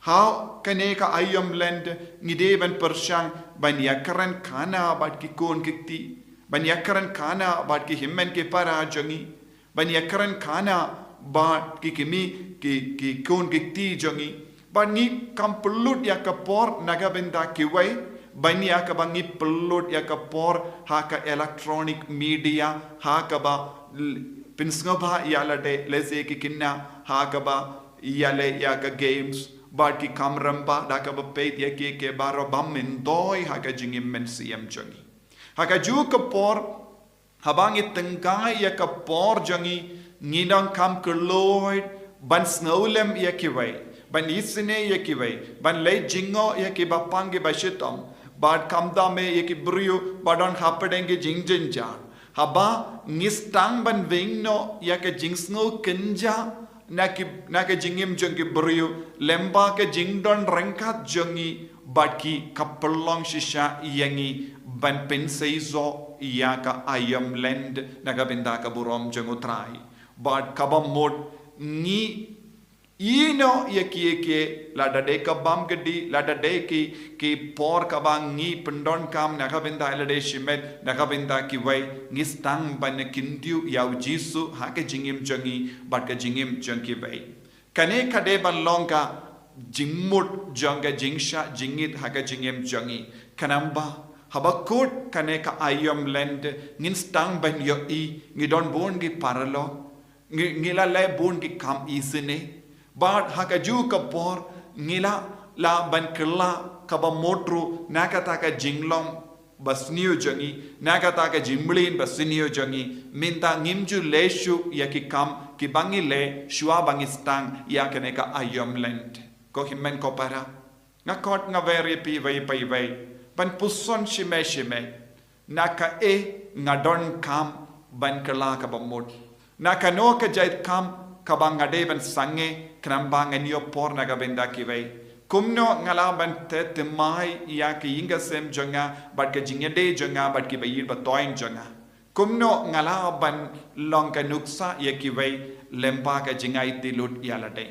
how kaneka ayom land ngide ban persyang ban yakran kana bat ki kon kikti ban yakran kana bat ki himmen ke para jangi ban yakran kana bat ki kimi ki kon kikti jangi ban ni kam pelut ya kapor naga benda ki wai ban ya ka bangi pelut ya kapor ha ka electronic media ha ka ba pinsngaba ya lade leze ki kinna ha ka ba yale ya ka games bat ki kamramba da ka ba pet ya ke baro bam min doi ha ka jingim men siam jangi ha ka ju ka por habangi tengkai ya ka por jangi ngidang kam kerloid ban snowlem ya ki wai ban isine ya ki wai ban le jingo ya ki ba pangi ba shitom bat kamda me ya ki brio badon hapadenge jingjinja haba ngistang ban vingno ya ka jingsno kenja naka jingim jongi brio lemba ke jingdon rengkat jongi batki kapelong shisha yangi ban penseizo ya ka ayam land naga benda ka burom jongutrai bat kabam mod ni ino yaki lada de kabam gedi lada de ki por kabang ni pendon kam naga benda lade shimet naga benda ki wai ngistang ban kindiu yau jisu ha ke jingim jongi bat ka jingim jongi wai kane kade ban longa jimmut jonga jingsha jingit ha ka jingim jongi kanamba habakut kane ka ayom land ngistang ban yo I ngidon bon gi paralo ngila le bon gi kam isine But hakaju kapor ngila la ban kerla kaba motru nakataka jinglong basniyo jangi nakataka jimblin basniyo jangi minta ngimju leshu yaki kam ki bangi le shua bangi stang yakaneka ayom land ko himmen ko para ngakot ngaveri pi vai ban puson shime naka ngadon kam ban kerla kaba mot naka no ka jait kam kabang ban sange krambang enyo por naga benda kiwei kumno ngalaban te temai ya ki inga sem jonga bat ka jingede jonga bat ki bayir batoin jonga kumno ngalaban longka nuksa ya kiwei lempa ka jingai tilut ya lade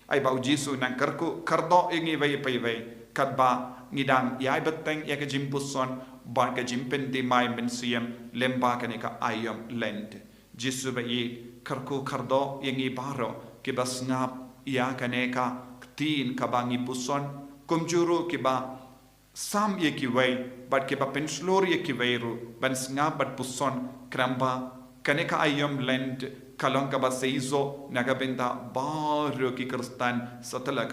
ai bau jisu nang karku kardo ingi wei pai wei kadba ngidang ya beteng ya ka jimpuson bat ka jimpen di mai mensiam lempa ka nika ayom land jisu bai karku kardo ingi baro ki bas ngap ya kaneka tin kabangi puson kumjuru kiba sam ye ki wai bat kiba penslor ye ki wairu ban snga bat puson kramba kaneka ayom land kalong kaba seizo nagabenda baru ki kristan satala